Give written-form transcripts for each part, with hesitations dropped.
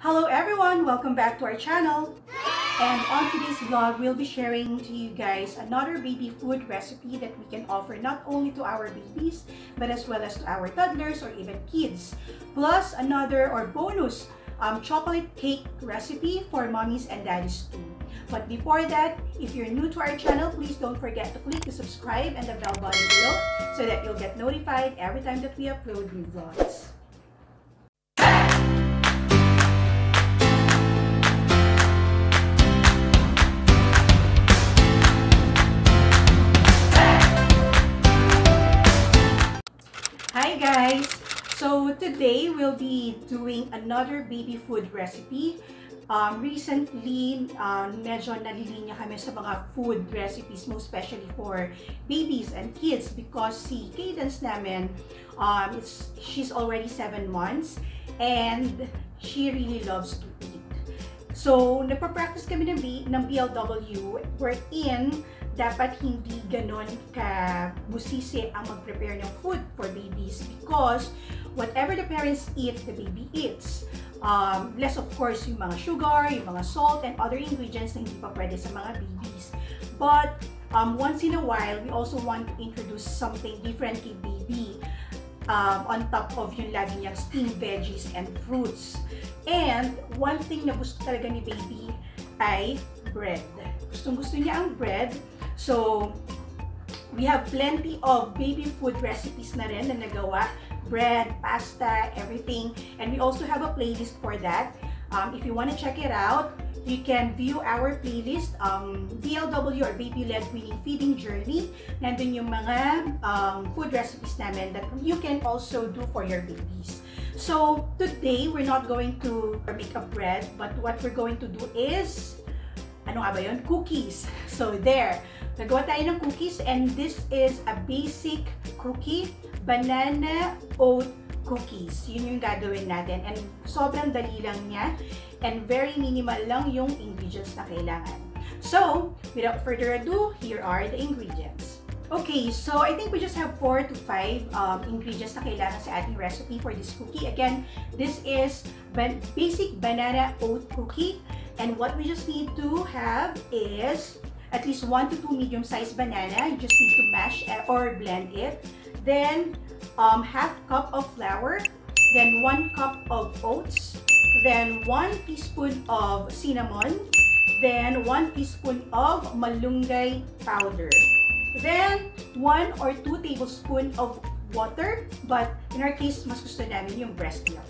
Hello everyone! Welcome back to our channel. And on today's vlog, we'll be sharing to you guys another baby food recipe that we can offer not only to our babies, but as well as to our toddlers or even kids. Plus another or bonus chocolate cake recipe for mommies and daddies too. But before that, if you're new to our channel, please don't forget to click the subscribe and the bell button below so that you'll get notified every time that we upload new vlogs. Hi guys! So today we'll be doing another baby food recipe. Recently, medyo nalilinya kami sa mga food recipes, most especially for babies and kids because si Cadence namin, she's already 7 months and she really loves to eat. So, nagpa-practice kami ng BLW wherein dapat hindi ganon ka-busisi ang mag-prepare ng food for babies because whatever the parents eat, the baby eats. Less of course yung mga sugar, yung mga salt, and other ingredients na hindi pa pwede sa mga babies. But once in a while, we also want to introduce something different kay baby on top of yung lagi niyang steamed veggies and fruits. And one thing na gusto talaga ni baby ay bread. Gustong-gusto niya ang bread. So, we have plenty of baby food recipes na rin na nagawa. Bread, pasta, everything. And we also have a playlist for that. If you want to check it out, you can view our playlist, BLW or Baby-Led Weaning Feeding Journey. Nandun yung mga food recipes namin that you can also do for your babies. So, today, we're not going to make a bread, but what we're going to do is, ano nga ba yun? Cookies. So, there. Nagawa tayo ng cookies and this is a basic cookie, banana oat cookies. Yun yung gagawin natin and sobrang dali lang niya and very minimal lang yung ingredients na kailangan. So, without further ado, here are the ingredients. Okay, so I think we just have 4 to 5 ingredients na kailangan sa ating recipe for this cookie. Again, this is basic banana oat cookie and what we just need to have is at least 1 to 2 medium-sized banana. You just need to mash or blend it. Then, half cup of flour. Then, 1 cup of oats. Then, 1 teaspoon of cinnamon. Then, 1 teaspoon of malunggay powder. Then, 1 or 2 tablespoons of water. But, in our case, mas gusto namin yung breast milk.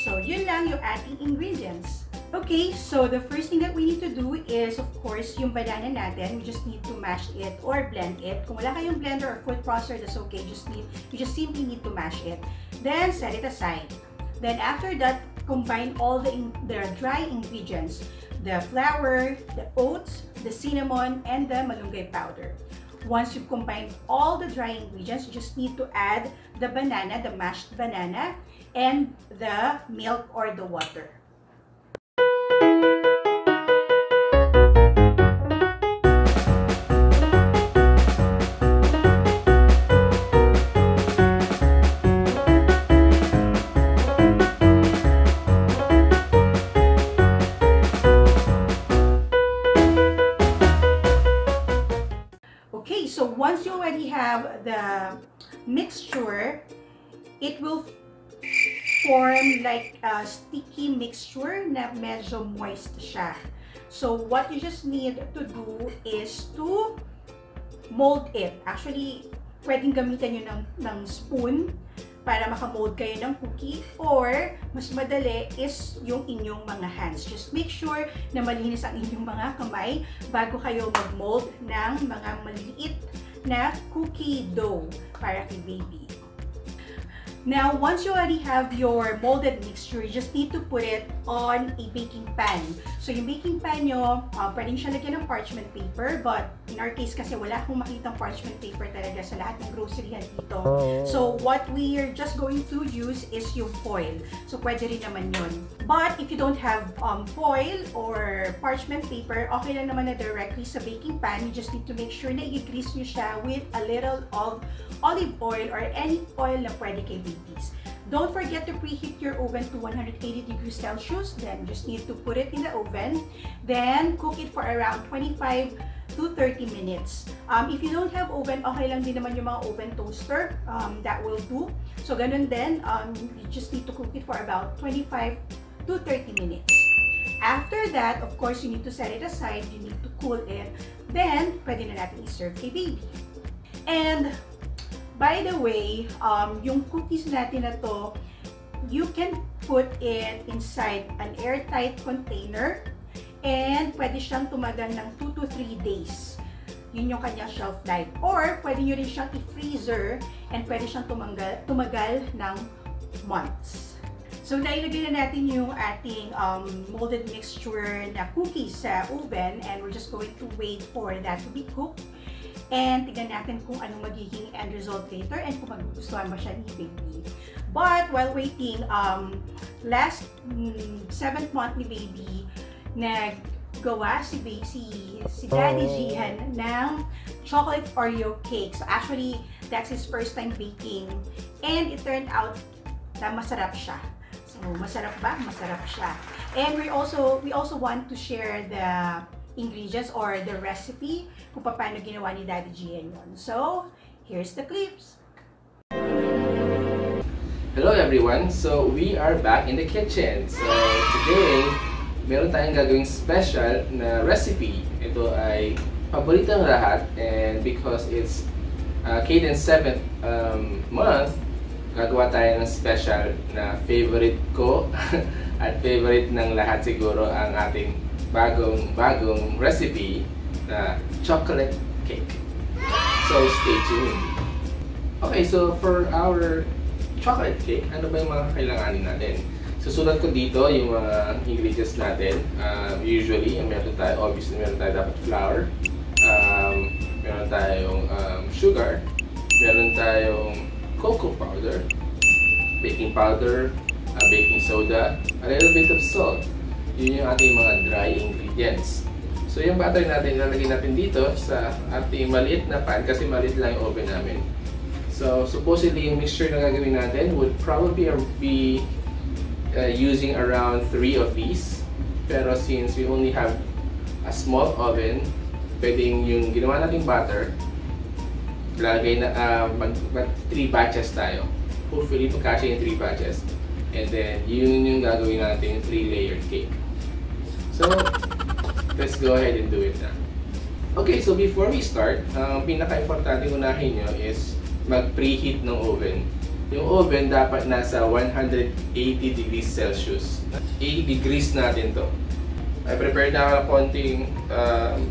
So, yun lang yung ating ingredients. Okay, so the first thing that we need to do is, of course, yung banana natin. We just need to mash it or blend it. Kung wala kayong blender or food processor, that's okay. You just simply need to mash it. Then, set it aside. Then, after that, combine all the dry ingredients. The flour, the oats, the cinnamon, and the malunggay powder. Once you've combined all the dry ingredients, you just need to add the banana, the mashed banana, and the milk or the water. So once you already have the mixture, it will form like a sticky mixture na medyo moist siya. So what you just need to do is to mold it. Actually, pwedeng gamitan nyo ng spoon para makamold kayo ng cookie or mas madali is yung inyong mga hands. Just make sure na malinis ang inyong mga kamay bago kayo mag-mold ng mga maliliit na cookie dough para kay baby. Now, once you already have your molded mixture, you just need to put it on a baking pan. So, yung baking pan nyo, pwedeng siya lagyan ng parchment paper, but in our case kasi wala akong makitang parchment paper talaga sa lahat ng groceryhan dito. So, what we are just going to use is yung foil. So, pwede rin naman yun. But, if you don't have foil or parchment paper, okay lang naman na directly sa baking pan. You just need to make sure na i-grease nyo siya with a little of olive oil or any oil na pwede kay babies. Don't forget to preheat your oven to 180 degrees Celsius. Then just need to put it in the oven. Then cook it for around 25 to 30 minutes. If you don't have oven, okay lang din naman yung mga oven toaster. That will do. So ganun din, you just need to cook it for about 25 to 30 minutes. After that, of course, you need to set it aside. You need to cool it. Then, pwede na natin i-serve kay baby. And by the way, yung cookies natin na to, you can put it inside an airtight container and pwede siyang tumagal ng 2 to 3 days. Yun yung kanyang shelf life. Or pwede nyo rin siyang i-freezer and pwede siyang tumagal ng months. So nailagay na natin yung ating molded mixture na cookies sa oven and we're just going to wait for that to be cooked. And tignan natin kung anong magiging end result later and kung magugustuhan ba siya ni baby. But while waiting, last 7th month ni baby, naggawa si Daddy Gian ng Chocolate Oreo cake. So actually, that's his first time baking. And it turned out na masarap siya. So masarap ba? Masarap siya. And we also want to share the ingredients or the recipe kung paano ginawa ni Daddy Gian yun. So, here's the clips. Hello everyone! So, we are back in the kitchen. So, today, meron tayong gagawing special na recipe. Ito ay paborito ng lahat and because it's Cadence 7th month, gagawa tayo ng special na favorite ko at favorite ng lahat siguro ang ating bagong recipe na chocolate cake. So, stay tuned. Okay, so for our chocolate cake, ano ba yung mga kailanganin natin? Susulat ko dito yung mga ingredients natin. Usually, obviously, meron tayo dapat flour, meron tayong sugar, meron tayong cocoa powder, baking powder, baking soda, a little bit of salt. Yun yung ating mga dry ingredients. So yung butter natin, ilalagay natin dito sa ating maliit na pan kasi maliit lang yung oven namin. So supposedly yung mixture na gagawin natin would probably be using around 3 of these. Pero since we only have a small oven, pwedeng yung ginawa nating butter, lagay na 3 batches tayo. Hopefully pagkasya yung 3 batches. And then yun yung gagawin natin 3-layered cake. So, let's go ahead and do it na. Okay, so before we start, ang pinaka-importante unahin nyo is mag-preheat ng oven. Yung oven dapat nasa 180 degrees Celsius. 80 degrees natin to. I prepared na ako ng konting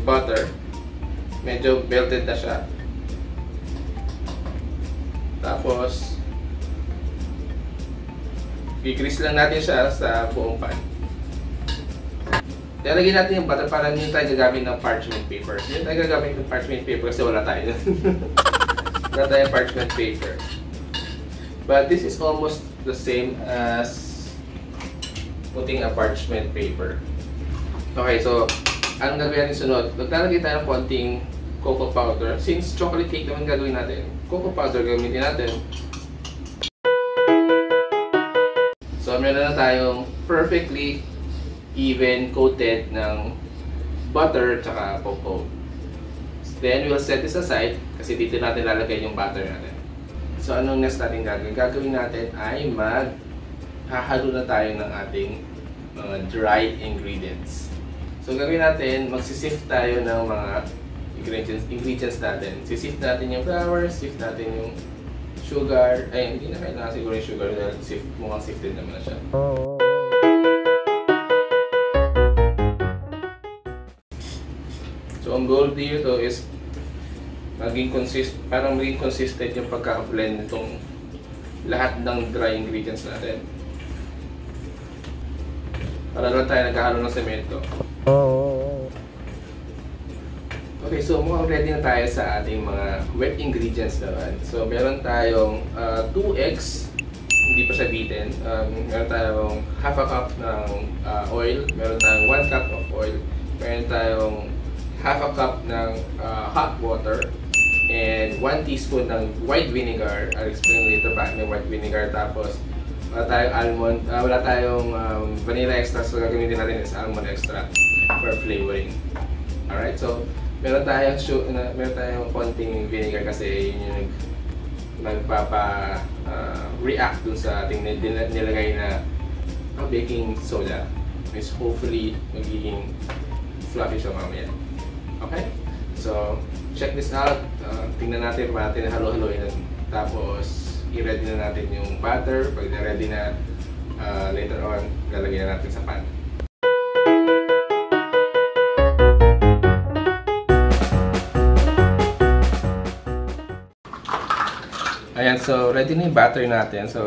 butter. Medyo melted na siya. Tapos, i-grease lang natin siya sa buong pan. Lalagyan natin yung butter para hindi tayo gagamit ng parchment paper. Hindi tayo gagamit ng parchment paper kasi wala tayo. Wala tayong parchment paper. But this is almost the same as putting a parchment paper. Okay, so anong gagawin natin sunod? Maglalagay tayo ng konting cocoa powder. Since chocolate cake naman gagawin natin, cocoa powder gamitin natin. So meron na tayong perfectly even coated ng butter tsaka cocoa. Then we'll set this aside kasi dito natin lalagay yung butter natin. So anong next natin gagawin? Gagawin natin ay maghahalo na tayo ng ating mga dried ingredients. So gagawin natin, magsisift tayo ng mga ingredients natin. Sisift natin yung flour, sift natin yung sugar. Ay, hindi na kailangan siguro yung sugar dahil mukhang sifted naman na siya. So, ang goal dito is parang maging consistent yung pagkaka-blend nitong lahat ng dry ingredients natin. Para lang tayo naghahalo ng semento. Okay, so mukhang ready na tayo sa ating mga wet ingredients naman. So, meron tayong 2 eggs, hindi pa siya beaten. Meron tayong half a cup ng oil. Meron tayong 1 cup of oil. Meron tayong half a cup ng hot water. And 1 teaspoon ng white vinegar. I'll explain later bakit may white vinegar. Tapos, Wala tayong almond, wala tayong vanilla extract, so gagamitin natin is almond extract for flavoring. Alright, so meron tayong konting vinegar kasi yun yung nagpapa-react dun sa ating nilagay na baking soda. Is hopefully magiging fluffy siya mamaya. Okay? So, check this out. Tingnan natin pa natin halo-haloin. Tapos, i-ready na natin yung butter. Pag na-ready na, later on, lalagyan na natin sa pan. Ayan, so ready na yung butter natin. So,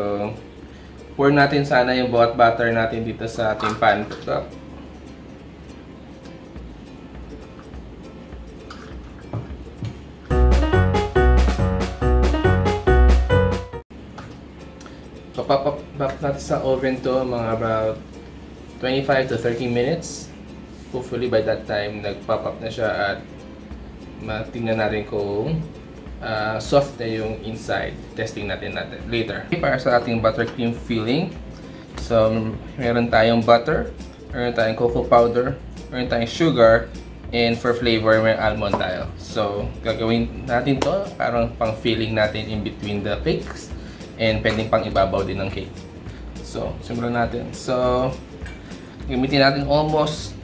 pour natin sana yung bawat butter natin dito sa ating pan. Pop-up natin sa oven to mga about 25 to 30 minutes. Hopefully by that time nag-pop up na siya at matingnan natin kung soft na yung inside. Testing natin later. Para sa ating buttercream filling, so meron tayong butter, meron tayong cocoa powder, meron tayong sugar, and for flavor may almond tayo. So gagawin natin to parang pang filling natin in between the cakes. And pwedeng pang ibabaw din ng cake. So, simulan natin. So, gamitin natin almost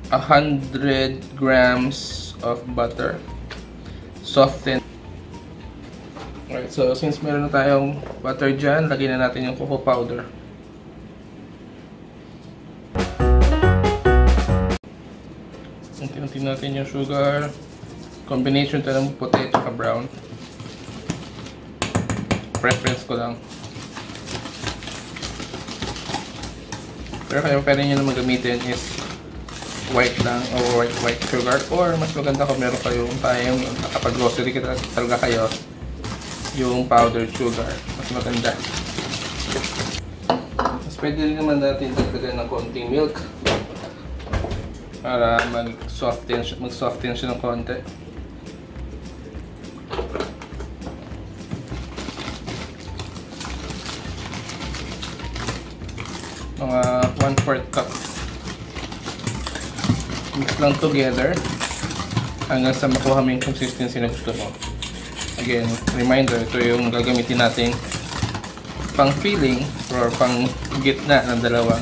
100 grams of butter. Soften. Alright, so since meron na tayong butter dyan, lagyan na natin yung cocoa powder. Unti-unti natin yung sugar. Combination ito ng puti at brown. Preference ko lang. Pero kaya pwede nyo naman gamitin is white lang o white sugar, or mas maganda kung meron kayong tayong kapag grocery talaga kayo yung powdered sugar, mas maganda. Mas pwede rin naman natin dagdagan ng konting milk para mag-soften siya ng konti. Mga 1/4 cup. Mix lang together hanggang sa makuha mo yung consistency na gusto mo. Again, reminder, ito yung gagamitin natin pang filling or pang gitna ng dalawang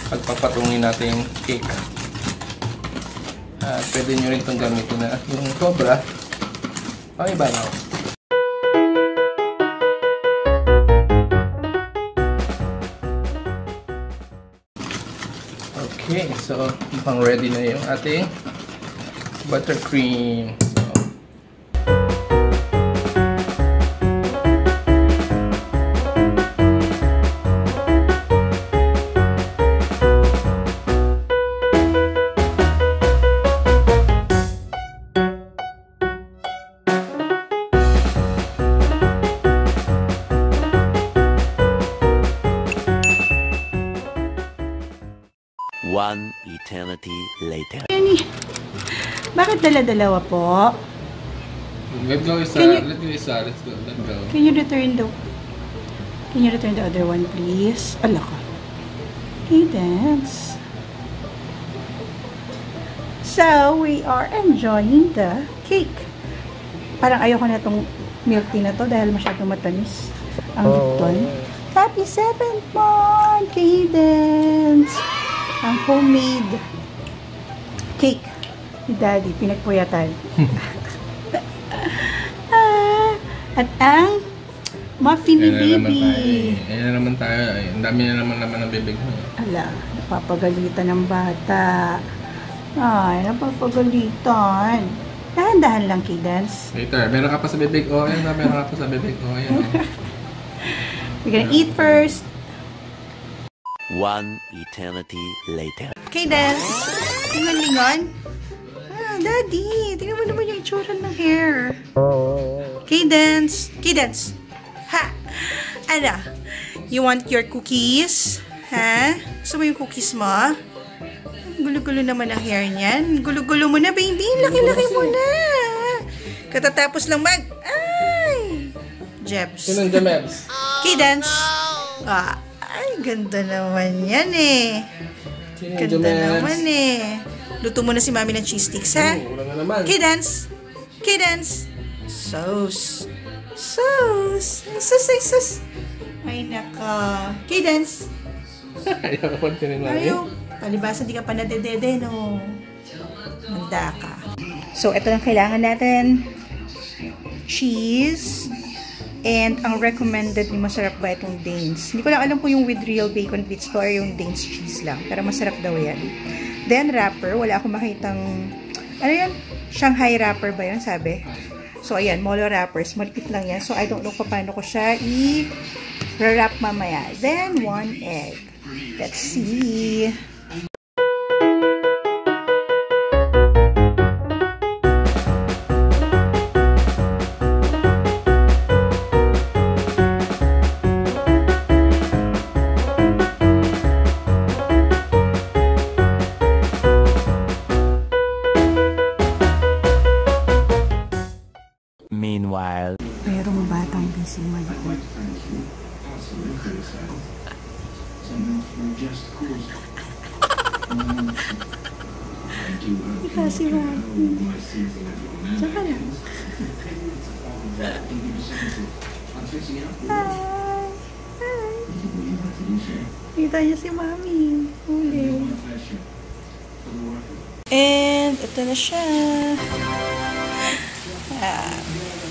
pagpapatungin nating cake. At pwede nyo rin itong gamitin na yung sobra pang ibabaw. Okay, so mukhang ready na yung ating buttercream. One eternity later. Bakit dala-dalawa po? Let go isa. Let go isa. Let's go. Let go. Can you return the other one, please? Ala ka. Cadence. So, we are enjoying the cake. Parang ayoko na itong milk tea na to dahil masyadong matamis ang lipton. Happy 7th month, Cadence! Ang homemade cake ni Daddy, pinagpuyatan. At ang muffin ni Baby. Ayan na naman tayo. Ang dami na naman ng bibig mo. Ala, napapagalitan ng bata. Ay, napapagalitan. Dahan-dahan lang, Cadence. Later, meron ka pa sa bibig. Oh, ayan na, meron ka pa sa bibig. Oh, ayan. We're gonna eat first. One eternity later. Cadence, lingon-lingon. Daddy, tingnan mo naman yung itsura ng hair. Cadence, Cadence. Ha? Ano? You want your cookies? Ha? Gusto mo yung cookies mo? Gulo-gulo naman ang hair niyan. Gulo-gulo mo na, baby. Laki-laki mo na. Katatapos lang Ay! Jeps. Sinong Jemebs? Cadence. Ah. Ganda naman yan eh. Ganda naman eh. Luto mo na si Mami ng cheese sticks, ha? Wala nga naman. Cadence! Cadence! Sauce! Sauce! Sus! Ay, naka. Cadence! Ayaw ko tinin, Mami. Ayaw. Palibasa, di ka pa nadedede, no? Manda ka. So, ito lang kailangan natin. Cheese. And ang recommended ni masarap ba itong Danes. Hindi ko lang alam kung yung with real bacon bits to or yung Danes cheese lang. Pero masarap daw yan. Then wrapper. Wala akong makitang, ano yan? Shanghai wrapper ba yun, sabi? So ayan, molo wrappers. Malipit lang yan. So I don't know paano ko siya i-wrap mamaya. Then 1 egg. Let's see. Meanwhile, Merong batang busy malikot. Kasi ba? Saka lang. Hi! Hi! Kita niya si Mami. Huli. And ito na siya.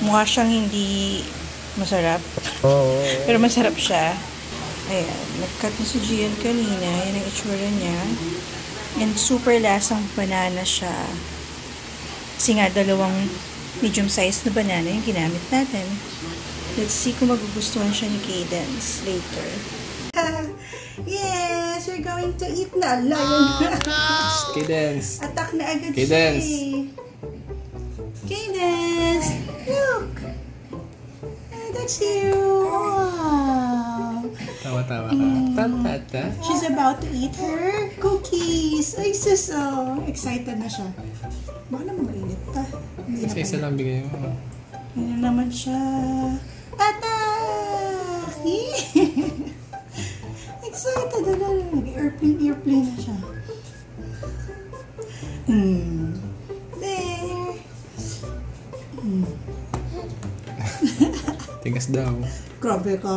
Mukha siyang hindi masarap. Pero masarap siya. Ayan. Nag-cut na si Gian kanina. Yan ang itsura niya. And super lasang banana siya. Kasi nga, dalawang medium size na banana yung ginamit natin. Let's see kung magugustuhan siya ni Cadence later. Yes! We're going to eat na. Lion. Cadence. Attack na agad Cadence. siya. Cadence! Look! That's you! Wow! Tawa-tawa ka. Tata. She's about to eat her cookies! Ay, sus! Oh. Excited na siya. Baka naman mainit pa. Hindi na Isa-isa lang bigay mo. Hindi na naman siya. Attack! Excited na. Airplane na siya. There! Tigas daw. Grabe ka.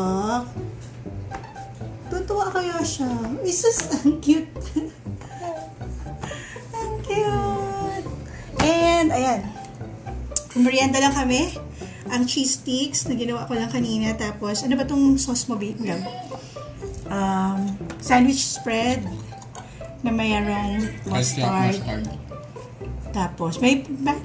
Tutuwa kaya siya. Isus, ang cute. Ang cute. And, ayan. Merienda lang kami. Ang cheese sticks na ginawa ko lang kanina. Tapos, ano ba itong sauce mo, babe? Sandwich spread na mayroong mustard. Tapos,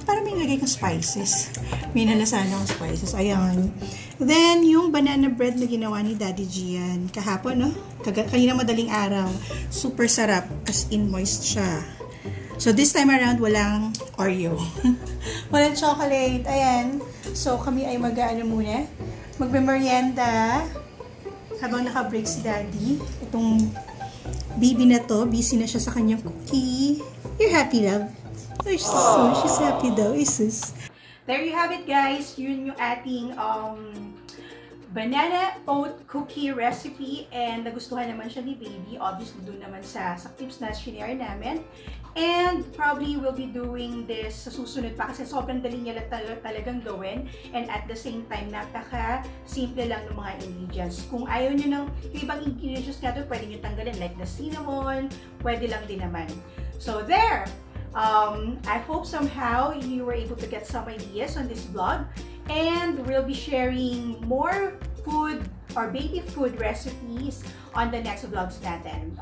parang may nilagay kong spices. May nalasahan akong spices. Ayan. Then, yung banana bread na ginawa ni Daddy Gian. Kahapon, no? Kanina madaling araw. Super sarap. As in, moist siya. So, this time around, walang Oreo. Walang chocolate. Ayan. So, kami ay mag-ano muna. Magbe-merienda. Habang naka-break si Daddy. Itong baby na to, busy na siya sa kanyang cookie. You're happy, love? So, she's happy daw, isus. There you have it, guys. Yun yung ating banana oat cookie recipe. And nagustuhan naman siya ni baby. Obviously, doon naman sa tips na shinare namin. And probably we'll be doing this sa susunod pa kasi sobrang dali niya talagang gawin. And at the same time, napaka-simple lang ng mga ingredients. Kung ayaw nyo ng ibang ingredients na ito, pwede nyo tanggalin. Like the cinnamon, pwede lang din naman. So, there! I hope somehow you were able to get some ideas on this vlog, and we'll be sharing more food or baby food recipes on the next vlogs natin.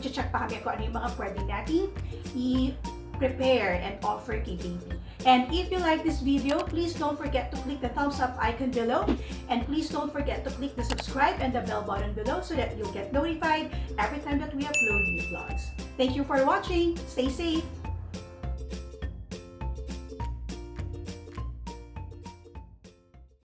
Check pa kami kung ano yung mga pwede natin i-prepare and offer kay baby. And if you like this video, please don't forget to click the thumbs up icon below, and please don't forget to click the subscribe and the bell button below so that you'll get notified every time that we upload new vlogs. Thank you for watching. Stay safe.